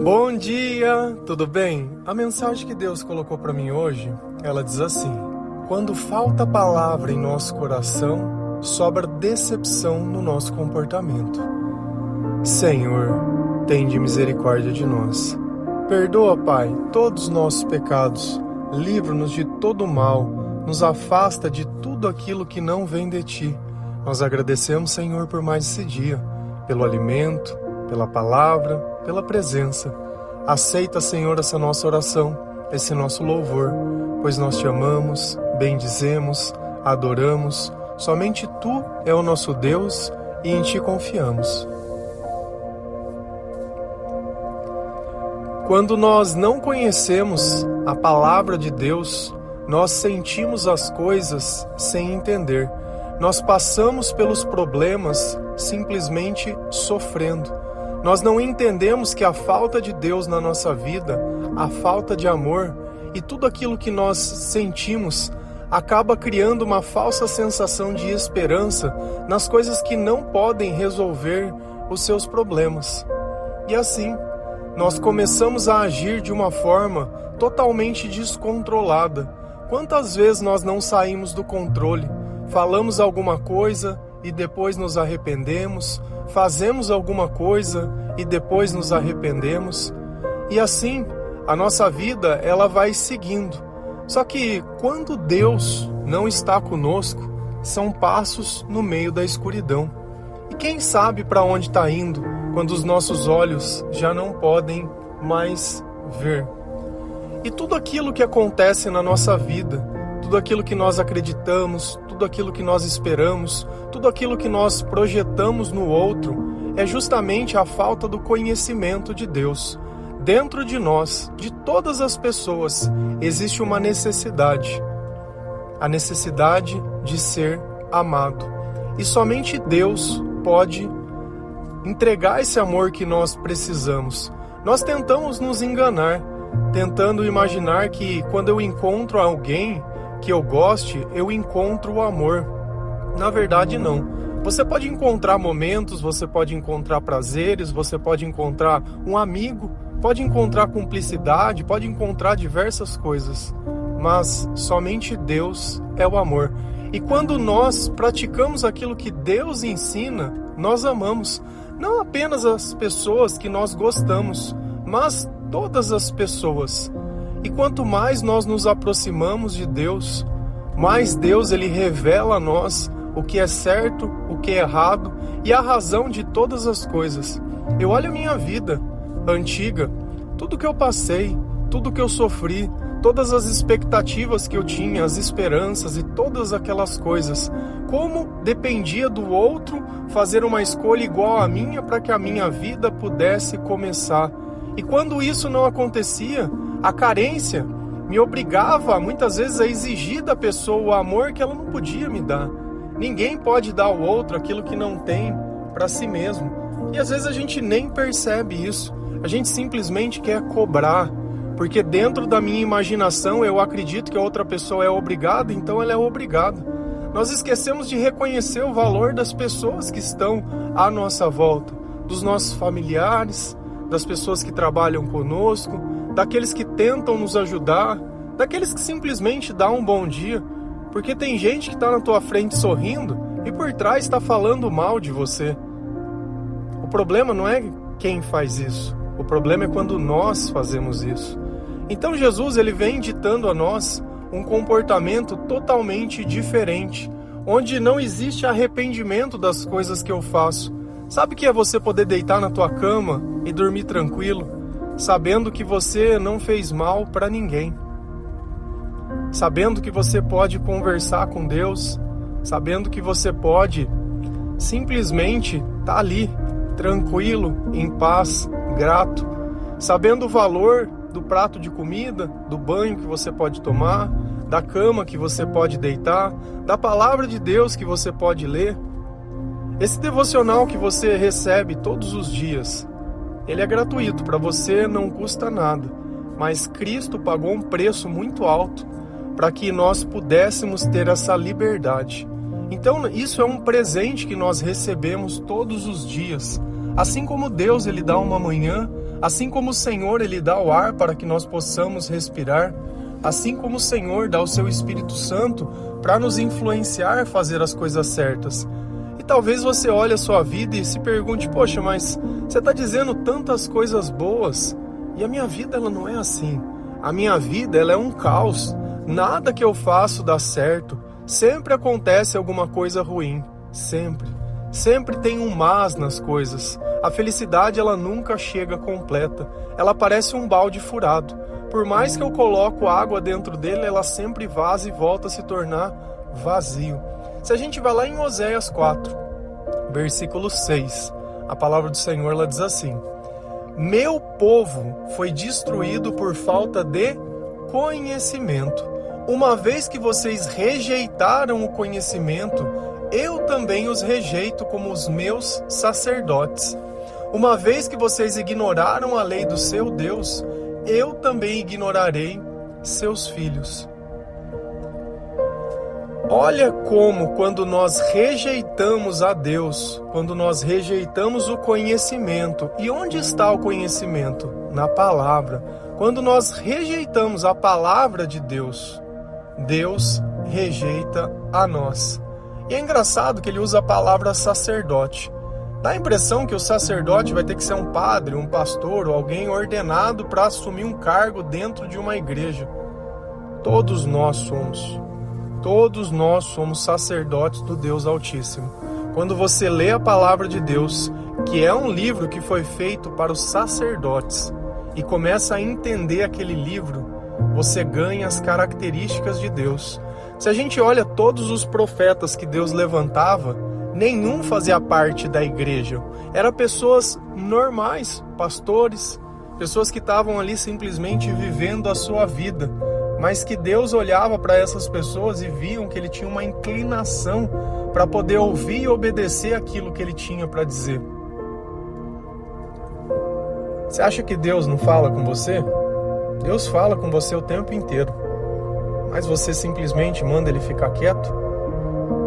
Bom dia, tudo bem? A mensagem que Deus colocou para mim hoje, ela diz assim: quando falta palavra em nosso coração, sobra decepção no nosso comportamento. Senhor, tende misericórdia de nós. Perdoa, Pai, todos os nossos pecados, livra-nos de todo o mal, nos afasta de tudo aquilo que não vem de Ti. Nós agradecemos, Senhor, por mais esse dia, pelo alimento, pela palavra, pela presença. Aceita, Senhor, essa nossa oração, esse nosso louvor, pois nós Te amamos, bendizemos, adoramos. Somente Tu é o nosso Deus e em Ti confiamos. Quando nós não conhecemos a palavra de Deus, nós sentimos as coisas sem entender. Nós passamos pelos problemas simplesmente sofrendo. Nós não entendemos que a falta de Deus na nossa vida, a falta de amor e tudo aquilo que nós sentimos acaba criando uma falsa sensação de esperança nas coisas que não podem resolver os seus problemas. E assim, nós começamos a agir de uma forma totalmente descontrolada. Quantas vezes nós não saímos do controle? Falamos alguma coisa e depois nos arrependemos, fazemos alguma coisa e depois nos arrependemos, e assim a nossa vida ela vai seguindo. Só que quando Deus não está conosco, são passos no meio da escuridão. E quem sabe para onde está indo quando os nossos olhos já não podem mais ver? E tudo aquilo que acontece na nossa vida, tudo aquilo que nós acreditamos, tudo aquilo que nós esperamos, tudo aquilo que nós projetamos no outro, é justamente a falta do conhecimento de Deus. Dentro de nós, de todas as pessoas, existe uma necessidade. A necessidade de ser amado. E somente Deus pode entregar esse amor que nós precisamos. Nós tentamos nos enganar, tentando imaginar que quando eu encontro alguém que eu goste, eu encontro o amor. Na verdade, não. Você pode encontrar momentos, você pode encontrar prazeres, você pode encontrar um amigo, pode encontrar cumplicidade, pode encontrar diversas coisas. Mas somente Deus é o amor. E quando nós praticamos aquilo que Deus ensina, nós amamos. Não apenas as pessoas que nós gostamos, mas todas as pessoas. E quanto mais nós nos aproximamos de Deus, mais Deus ele revela a nós o que é certo, o que é errado e a razão de todas as coisas. Eu olho a minha vida antiga, tudo que eu passei, tudo que eu sofri, todas as expectativas que eu tinha, as esperanças e todas aquelas coisas. Como dependia do outro fazer uma escolha igual à minha para que a minha vida pudesse começar. E quando isso não acontecia, a carência me obrigava muitas vezes a exigir da pessoa o amor que ela não podia me dar. Ninguém pode dar ao outro aquilo que não tem para si mesmo. E às vezes a gente nem percebe isso. A gente simplesmente quer cobrar, porque dentro da minha imaginação eu acredito que a outra pessoa é obrigada, então ela é obrigada. Nós esquecemos de reconhecer o valor das pessoas que estão à nossa volta, dos nossos familiares, das pessoas que trabalham conosco, daqueles que tentam nos ajudar, daqueles que simplesmente dão um bom dia, porque tem gente que está na tua frente sorrindo e por trás está falando mal de você. O problema não é quem faz isso, o problema é quando nós fazemos isso. Então Jesus ele vem ditando a nós um comportamento totalmente diferente, onde não existe arrependimento das coisas que eu faço. Sabe o que é você poder deitar na tua cama e dormir tranquilo, sabendo que você não fez mal para ninguém? Sabendo que você pode conversar com Deus, sabendo que você pode simplesmente estar ali, tranquilo, em paz, grato, sabendo o valor do prato de comida, do banho que você pode tomar, da cama que você pode deitar, da palavra de Deus que você pode ler. Esse devocional que você recebe todos os dias, ele é gratuito, para você não custa nada, mas Cristo pagou um preço muito alto para que nós pudéssemos ter essa liberdade. Então isso é um presente que nós recebemos todos os dias. Assim como Deus ele dá uma manhã, Assim como o Senhor, Ele dá o ar para que nós possamos respirar, assim como o Senhor dá o seu Espírito Santo para nos influenciar a fazer as coisas certas. E talvez você olhe a sua vida e se pergunte, poxa, mas você está dizendo tantas coisas boas e a minha vida ela não é assim. A minha vida ela é um caos, nada que eu faço dá certo, sempre acontece alguma coisa ruim, sempre tem um mas nas coisas. A felicidade ela nunca chega completa, ela parece um balde furado. Por mais que eu coloco água dentro dele, ela sempre vaza e volta a se tornar vazio. Se a gente vai lá em Oséias 4, versículo 6, a palavra do Senhor ela diz assim: meu povo foi destruído por falta de conhecimento. Uma vez que vocês rejeitaram o conhecimento, eu também os rejeito como os meus sacerdotes. Uma vez que vocês ignoraram a lei do seu Deus, eu também ignorarei seus filhos. Olha como quando nós rejeitamos a Deus, quando nós rejeitamos o conhecimento. E onde está o conhecimento? Na palavra. Quando nós rejeitamos a palavra de Deus, Deus rejeita a nós. E é engraçado que ele usa a palavra sacerdote. Dá a impressão que o sacerdote vai ter que ser um padre, um pastor ou alguém ordenado para assumir um cargo dentro de uma igreja. Todos nós somos sacerdotes do Deus Altíssimo. Quando você lê a palavra de Deus, que é um livro que foi feito para os sacerdotes, e começa a entender aquele livro, você ganha as características de Deus. Se a gente olha todos os profetas que Deus levantava, nenhum fazia parte da igreja. Eram pessoas normais, pastores, pessoas que estavam ali simplesmente vivendo a sua vida, mas que Deus olhava para essas pessoas e viam que ele tinha uma inclinação para poder ouvir e obedecer aquilo que ele tinha para dizer. Você acha que Deus não fala com você? Deus fala com você o tempo inteiro, mas você simplesmente manda ele ficar quieto?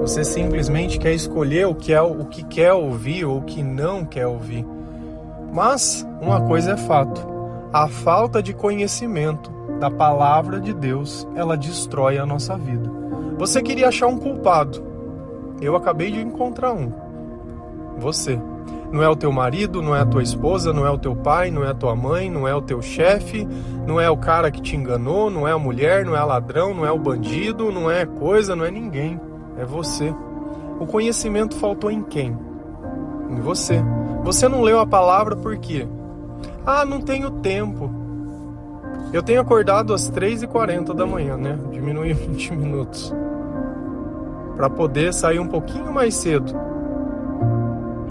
Você simplesmente quer escolher o que quer ouvir ou o que não quer ouvir. Mas uma coisa é fato: a falta de conhecimento da palavra de Deus, ela destrói a nossa vida. Você queria achar um culpado. Eu acabei de encontrar um. Você. Não é o teu marido, não é a tua esposa, não é o teu pai, não é a tua mãe, não é o teu chefe, não é o cara que te enganou, não é a mulher, não é ladrão, não é o bandido, não é coisa, não é ninguém. É você. O conhecimento faltou em quem? Em você. Você não leu a palavra por quê? Ah, não tenho tempo. Eu tenho acordado às 3h40 da manhã, né? Diminui 20 minutos. Para poder sair um pouquinho mais cedo.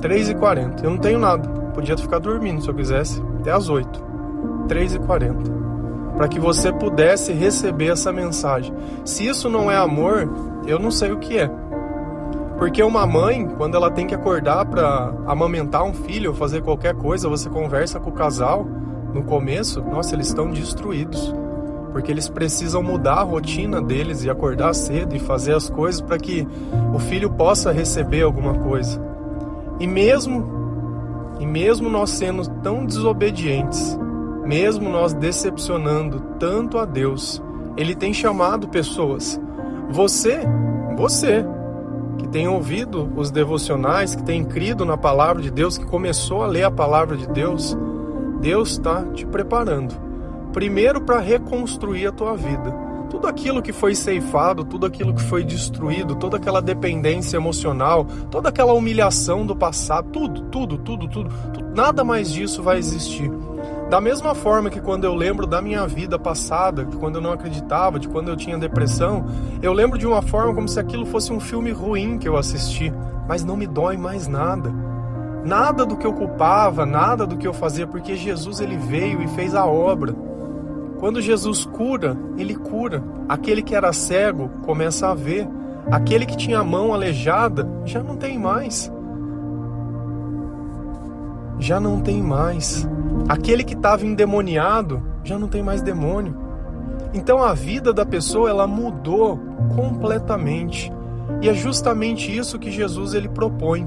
3h40. Eu não tenho nada. Podia ficar dormindo se eu quisesse. Até às 8. 3h40. Para que você pudesse receber essa mensagem. Se isso não é amor, eu não sei o que é. Porque uma mãe, quando ela tem que acordar para amamentar um filho ou fazer qualquer coisa, você conversa com o casal, no começo, nossa, eles estão destruídos. Porque eles precisam mudar a rotina deles e acordar cedo e fazer as coisas para que o filho possa receber alguma coisa. E mesmo nós sendo tão desobedientes, mesmo nós decepcionando tanto a Deus, Ele tem chamado pessoas. Você, que tem ouvido os devocionais, que tem crido na palavra de Deus, que começou a ler a palavra de Deus, Deus está te preparando. Primeiro para reconstruir a tua vida. Tudo aquilo que foi ceifado, tudo aquilo que foi destruído, toda aquela dependência emocional, toda aquela humilhação do passado, tudo, nada mais disso vai existir. Da mesma forma que quando eu lembro da minha vida passada, que quando eu não acreditava, de quando eu tinha depressão, eu lembro de uma forma como se aquilo fosse um filme ruim que eu assisti, mas não me dói mais nada. Nada do que eu culpava, nada do que eu fazia, porque Jesus ele veio e fez a obra. Quando Jesus cura, ele cura. Aquele que era cego começa a ver. Aquele que tinha a mão aleijada já não tem mais. Já não tem mais. Aquele que estava endemoniado já não tem mais demônio. Então a vida da pessoa ela mudou completamente. E é justamente isso que Jesus ele propõe.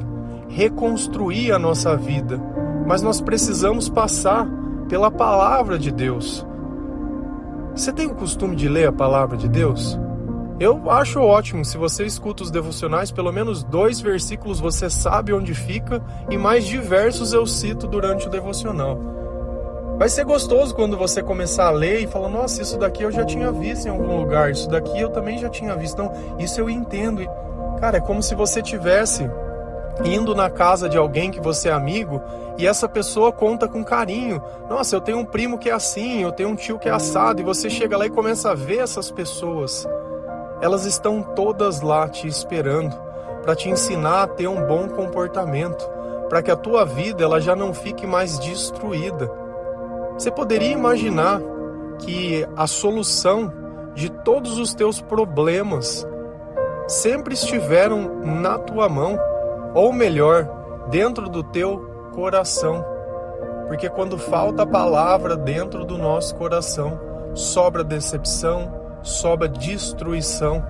Reconstruir a nossa vida. Mas nós precisamos passar pela palavra de Deus. Você tem o costume de ler a palavra de Deus? Eu acho ótimo, se você escuta os devocionais, pelo menos 2 versículos você sabe onde fica e mais diversos eu cito durante o devocional. Vai ser gostoso quando você começar a ler e falar, nossa, isso daqui eu já tinha visto em algum lugar, isso daqui eu também já tinha visto, então isso eu entendo. Cara, é como se você tivesse indo na casa de alguém que você é amigo e essa pessoa conta com carinho. Nossa, eu tenho um primo que é assim, eu tenho um tio que é assado, e você chega lá e começa a ver essas pessoas. Elas estão todas lá te esperando para te ensinar a ter um bom comportamento, para que a tua vida ela já não fique mais destruída. Você poderia imaginar que a solução de todos os teus problemas sempre estiveram na tua mão, ou melhor, dentro do teu coração. Porque quando falta a palavra dentro do nosso coração, sobra decepção, sobra destruição.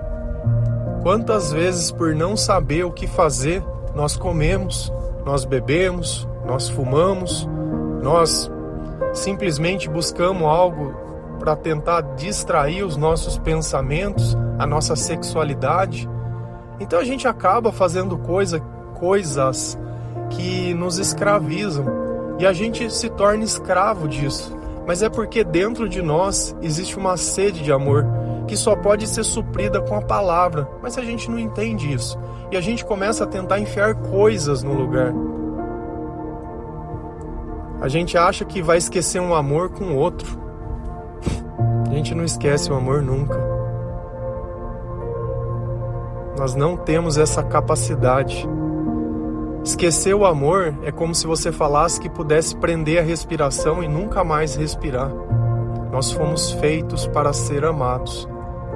Quantas vezes, por não saber o que fazer, nós comemos, nós bebemos, nós fumamos, nós simplesmente buscamos algo para tentar distrair os nossos pensamentos, a nossa sexualidade. Então a gente acaba fazendo coisas que nos escravizam e a gente se torna escravo disso. Mas é porque dentro de nós existe uma sede de amor que só pode ser suprida com a palavra, mas a gente não entende isso e a gente começa a tentar enfiar coisas no lugar. A gente acha que vai esquecer um amor com outro. A gente não esquece o amor nunca. Nós não temos essa capacidade. Esquecer o amor é como se você falasse que pudesse prender a respiração e nunca mais respirar. Nós fomos feitos para ser amados,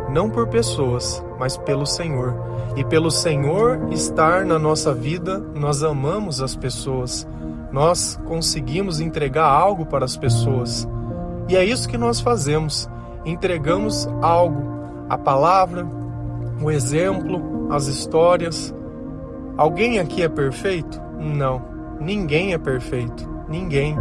não por pessoas, mas pelo Senhor. E pelo Senhor estar na nossa vida, nós amamos as pessoas. Nós conseguimos entregar algo para as pessoas. E é isso que nós fazemos. Entregamos algo, a palavra, o exemplo, as histórias. Alguém aqui é perfeito? Não, ninguém é perfeito. Ninguém.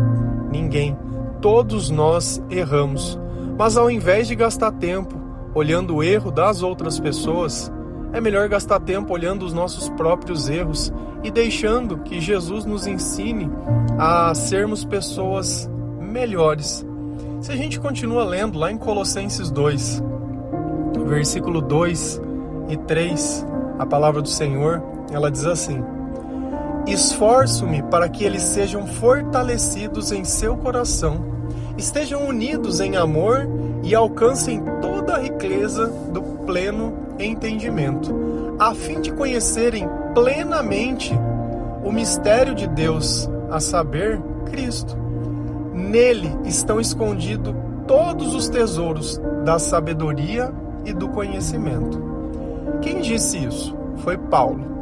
Todos nós erramos. Mas ao invés de gastar tempo olhando o erro das outras pessoas, é melhor gastar tempo olhando os nossos próprios erros e deixando que Jesus nos ensine a sermos pessoas melhores. Se a gente continua lendo lá em Colossenses 2, versículo 2 e 3, a palavra do Senhor, ela diz assim: esforço-me para que eles sejam fortalecidos em seu coração, estejam unidos em amor e alcancem toda a riqueza do pleno entendimento, a fim de conhecerem plenamente o mistério de Deus, a saber, Cristo. Nele estão escondidos todos os tesouros da sabedoria e do conhecimento. Quem disse isso? Foi Paulo.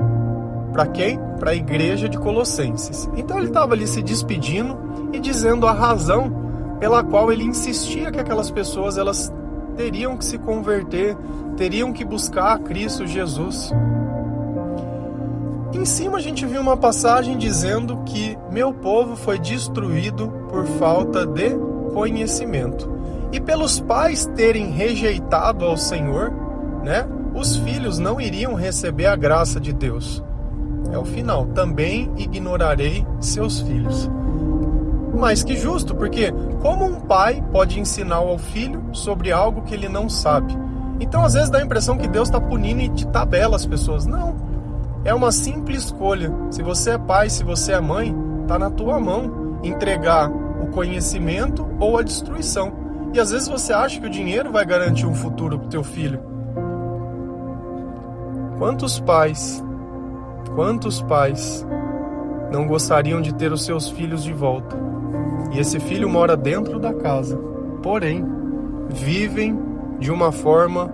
Para quem? Para a igreja de Colossenses. Então ele estava ali se despedindo e dizendo a razão pela qual ele insistia que aquelas pessoas elas teriam que se converter, teriam que buscar a Cristo Jesus. Em cima a gente viu uma passagem dizendo que meu povo foi destruído por falta de conhecimento. E pelos pais terem rejeitado ao Senhor, né, os filhos não iriam receber a graça de Deus. É o final. Também ignorarei seus filhos. Mas que justo, porque como um pai pode ensinar ao filho sobre algo que ele não sabe? Então às vezes dá a impressão que Deus está punindo e de tabela as pessoas. Não. É uma simples escolha. Se você é pai, se você é mãe, está na tua mão entregar o conhecimento ou a destruição. E às vezes você acha que o dinheiro vai garantir um futuro para o teu filho. Quantos pais não gostariam de ter os seus filhos de volta? E esse filho mora dentro da casa, porém, vivem de uma forma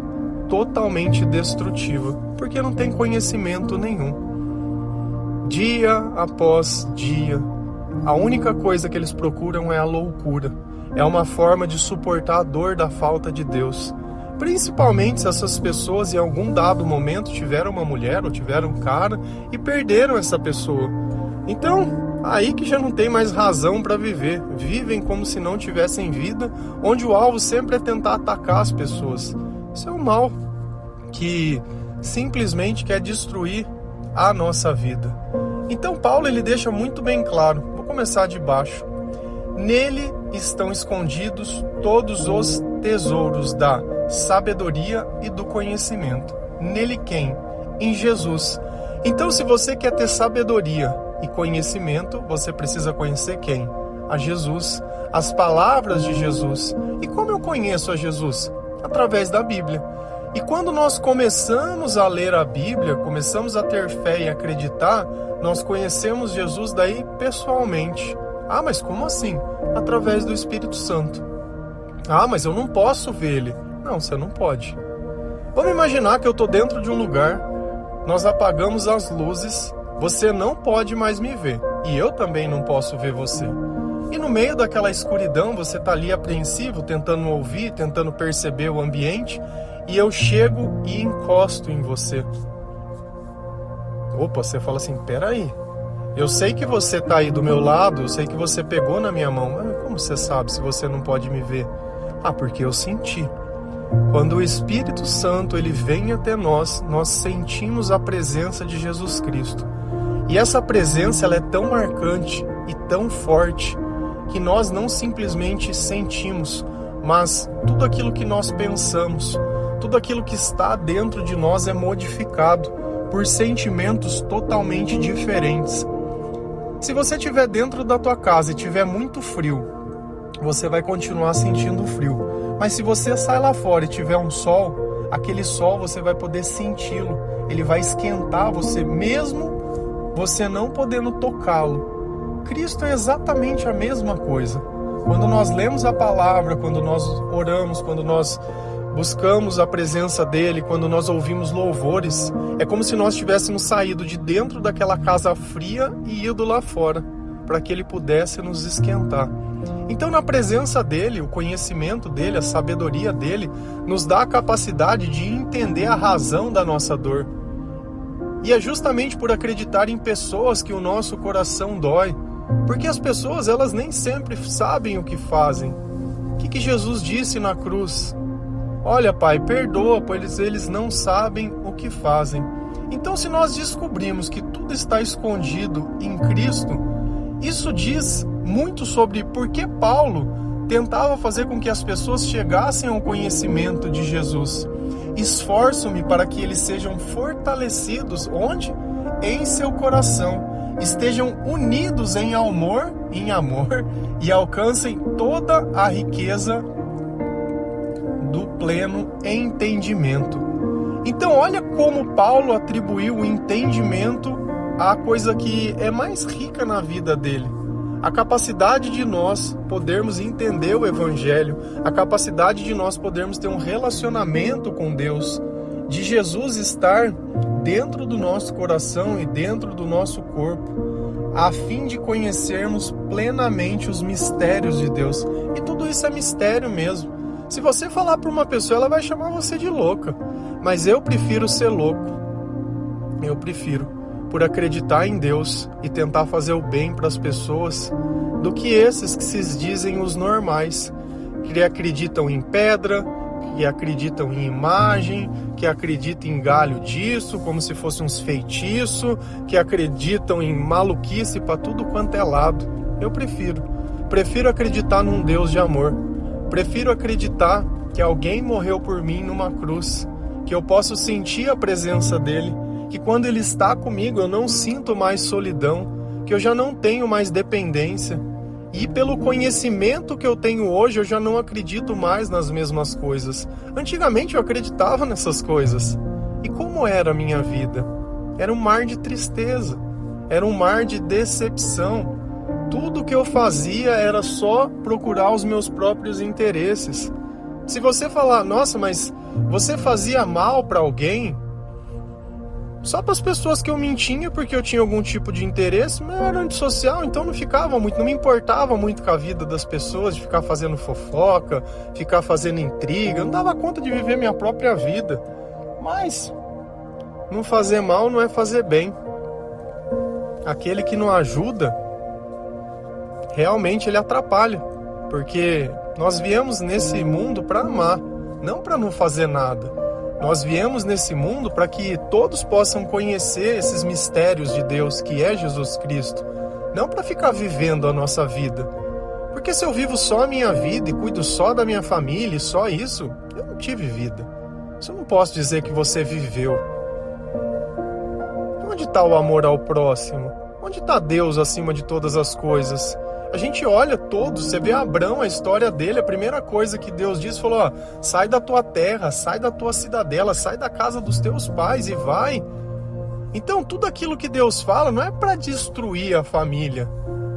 totalmente destrutiva, porque não tem conhecimento nenhum. Dia após dia, a única coisa que eles procuram é a loucura. É uma forma de suportar a dor da falta de Deus. Principalmente se essas pessoas em algum dado momento tiveram uma mulher ou tiveram um cara e perderam essa pessoa. Então, Aí que já não tem mais razão para viver. Vivem como se não tivessem vida, onde o alvo sempre é tentar atacar as pessoas. Isso é um mal que simplesmente quer destruir a nossa vida. Então Paulo ele deixa muito bem claro. Vou começar de baixo. Nele estão escondidos todos os tesouros da sabedoria e do conhecimento. Nele quem? Em Jesus. Então, se você quer ter sabedoria e conhecimento, você precisa conhecer quem? A Jesus, as palavras de Jesus. E como eu conheço a Jesus? Através da Bíblia. E quando nós começamos a ler a Bíblia, começamos a ter fé e acreditar, nós conhecemos Jesus daí pessoalmente. Ah, mas como assim? Através do Espírito Santo. Ah, mas eu não posso ver ele. Não, você não pode. Vamos imaginar que eu estou dentro de um lugar, nós apagamos as luzes, você não pode mais me ver. E eu também não posso ver você. E no meio daquela escuridão, você está ali apreensivo, tentando ouvir, tentando perceber o ambiente, e eu chego e encosto em você. Opa, você fala assim, peraí. Eu sei que você está aí do meu lado, eu sei que você pegou na minha mão. Mas como você sabe se você não pode me ver? Ah, porque eu senti. Quando o Espírito Santo ele vem até nós, nós sentimos a presença de Jesus Cristo. E essa presença ela é tão marcante e tão forte que nós não simplesmente sentimos, mas tudo aquilo que nós pensamos, tudo aquilo que está dentro de nós é modificado por sentimentos totalmente diferentes. Se você estiver dentro da tua casa e estiver muito frio, você vai continuar sentindo frio. Mas se você sai lá fora e tiver um sol, aquele sol você vai poder senti-lo. Ele vai esquentar você, mesmo você não podendo tocá-lo. Cristo é exatamente a mesma coisa. Quando nós lemos a palavra, quando nós oramos, quando nós buscamos a presença dele, quando nós ouvimos louvores, é como se nós tivéssemos saído de dentro daquela casa fria e ido lá fora, para que ele pudesse nos esquentar. Então, na presença dele, o conhecimento dele, a sabedoria dele, nos dá a capacidade de entender a razão da nossa dor. E é justamente por acreditar em pessoas que o nosso coração dói, porque as pessoas, elas nem sempre sabem o que fazem. O que Jesus disse na cruz? Olha, Pai, perdoa, pois eles não sabem o que fazem. Então, se nós descobrimos que tudo está escondido em Cristo, isso diz muito sobre por que Paulo tentava fazer com que as pessoas chegassem ao conhecimento de Jesus. Esforço-me para que eles sejam fortalecidos, onde? Em seu coração. Estejam unidos em amor e alcancem toda a riqueza do pleno entendimento. Então olha como Paulo atribuiu o entendimento à coisa que é mais rica na vida dele. A capacidade de nós podermos entender o Evangelho, a capacidade de nós podermos ter um relacionamento com Deus, de Jesus estar dentro do nosso coração e dentro do nosso corpo, a fim de conhecermos plenamente os mistérios de Deus. E tudo isso é mistério mesmo. Se você falar para uma pessoa, ela vai chamar você de louca. Mas eu prefiro ser louco. Eu prefiro. Por acreditar em Deus e tentar fazer o bem para as pessoas, do que esses que se dizem os normais, que acreditam em pedra, que acreditam em imagem, que acreditam em galho disso, como se fosse uns feitiços, que acreditam em maluquice para tudo quanto é lado. Eu prefiro acreditar num Deus de amor. Prefiro acreditar que alguém morreu por mim numa cruz, que eu posso sentir a presença dele, que quando ele está comigo eu não sinto mais solidão, que eu já não tenho mais dependência. E pelo conhecimento que eu tenho hoje, eu já não acredito mais nas mesmas coisas. Antigamente eu acreditava nessas coisas. E como era a minha vida? Era um mar de tristeza, era um mar de decepção. Tudo que eu fazia era só procurar os meus próprios interesses. Se você falar, nossa, mas você fazia mal para alguém? Só para as pessoas que eu mentia porque eu tinha algum tipo de interesse, mas eu era antissocial, então não me importava muito com a vida das pessoas, de ficar fazendo fofoca, ficar fazendo intriga, eu não dava conta de viver minha própria vida. Mas não fazer mal não é fazer bem. Aquele que não ajuda realmente ele atrapalha, porque nós viemos nesse mundo para amar, não para não fazer nada. Nós viemos nesse mundo para que todos possam conhecer esses mistérios de Deus, que é Jesus Cristo, não para ficar vivendo a nossa vida. Porque se eu vivo só a minha vida e cuido só da minha família e só isso, eu não tive vida. Isso eu não posso dizer que você viveu. Onde está o amor ao próximo? Onde está Deus acima de todas as coisas? A gente olha todos, você vê Abrão, a história dele, a primeira coisa que Deus disse, falou, ó, sai da tua terra, sai da tua cidadela, sai da casa dos teus pais e vai. Então tudo aquilo que Deus fala não é para destruir a família,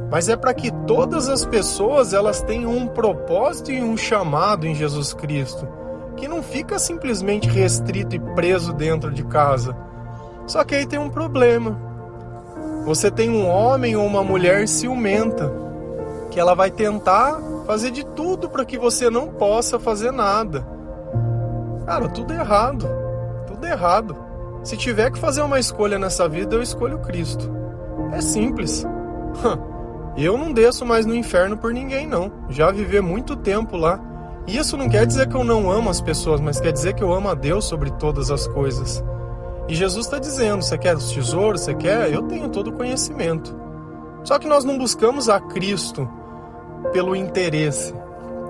mas é para que todas as pessoas elas tenham um propósito e um chamado em Jesus Cristo, que não fica simplesmente restrito e preso dentro de casa. Só que aí tem um problema. Você tem um homem ou uma mulher ciumenta, que ela vai tentar fazer de tudo para que você não possa fazer nada. Cara, tudo errado. Tudo errado. Se tiver que fazer uma escolha nessa vida, eu escolho Cristo. É simples. Eu não desço mais no inferno por ninguém, não. Já vivi muito tempo lá. E isso não quer dizer que eu não amo as pessoas, mas quer dizer que eu amo a Deus sobre todas as coisas. E Jesus está dizendo, você quer os tesouros, você quer? Eu tenho todo o conhecimento. Só que nós não buscamos a Cristo pelo interesse.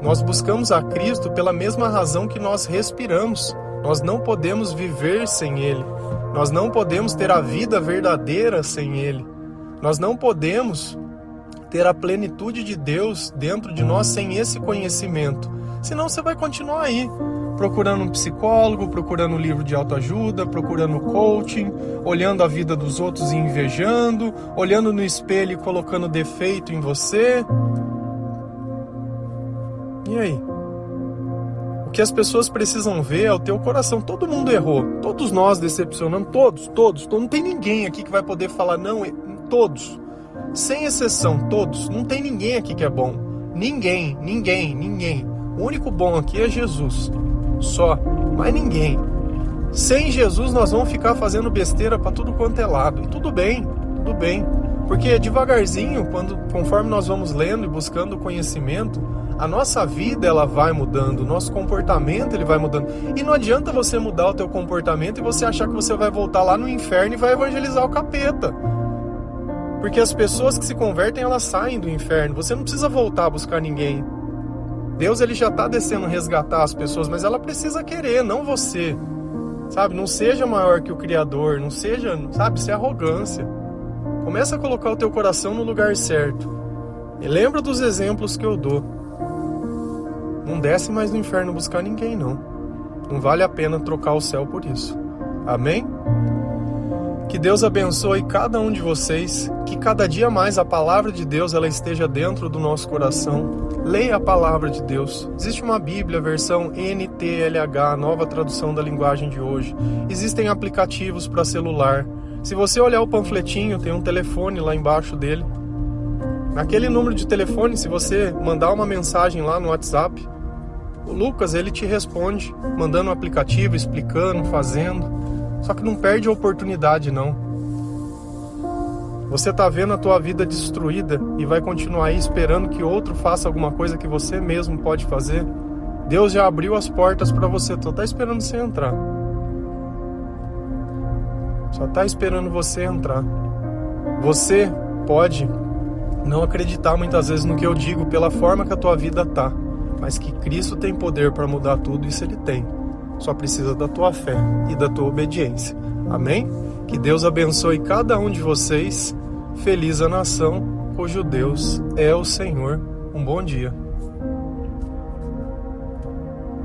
Nós buscamos a Cristo pela mesma razão que nós respiramos. Nós não podemos viver sem Ele. Nós não podemos ter a vida verdadeira sem Ele. Nós não podemos ter a plenitude de Deus dentro de nós sem esse conhecimento. Senão você vai continuar aí, procurando um psicólogo, procurando um livro de autoajuda, procurando coaching, olhando a vida dos outros e invejando, olhando no espelho e colocando defeito em você. E aí? O que as pessoas precisam ver é o teu coração. Todo mundo errou. Todos nós decepcionamos. Todos. Não tem ninguém aqui que vai poder falar não. Todos. Sem exceção, todos. Não tem ninguém aqui que é bom. Ninguém. O único bom aqui é Jesus. Só. Mais ninguém. Sem Jesus nós vamos ficar fazendo besteira para tudo quanto é lado. E tudo bem. Porque devagarzinho, conforme nós vamos lendo e buscando conhecimento, a nossa vida ela vai mudando, o nosso comportamento ele vai mudando. E não adianta você mudar o teu comportamento e você achar que você vai voltar lá no inferno e vai evangelizar o capeta. Porque as pessoas que se convertem, elas saem do inferno. Você não precisa voltar a buscar ninguém. Deus ele já está descendo resgatar as pessoas, mas ela precisa querer, não você. Sabe, não seja maior que o Criador, não seja, sabe, isso é arrogância. Começa a colocar o teu coração no lugar certo. E lembra dos exemplos que eu dou. Não desce mais no inferno buscar ninguém, não. Não vale a pena trocar o céu por isso. Amém? Que Deus abençoe cada um de vocês, que cada dia mais a palavra de Deus ela esteja dentro do nosso coração. Leia a palavra de Deus. Existe uma Bíblia, versão NTLH, nova tradução da linguagem de hoje. Existem aplicativos para celular. Se você olhar o panfletinho, tem um telefone lá embaixo dele. Naquele número de telefone, se você mandar uma mensagem lá no WhatsApp, o Lucas ele te responde, mandando um aplicativo, explicando, fazendo. Só que não perde a oportunidade, não. Você está vendo a tua vida destruída e vai continuar aí esperando que outro faça alguma coisa que você mesmo pode fazer? Deus já abriu as portas para você, só está esperando você entrar. Só está esperando você entrar. Você pode não acreditar muitas vezes no que eu digo pela forma que a tua vida tá, mas que Cristo tem poder para mudar tudo, isso Ele tem. Só precisa da tua fé e da tua obediência. Amém? Que Deus abençoe cada um de vocês. Feliz a nação cujo Deus é o Senhor. Um bom dia.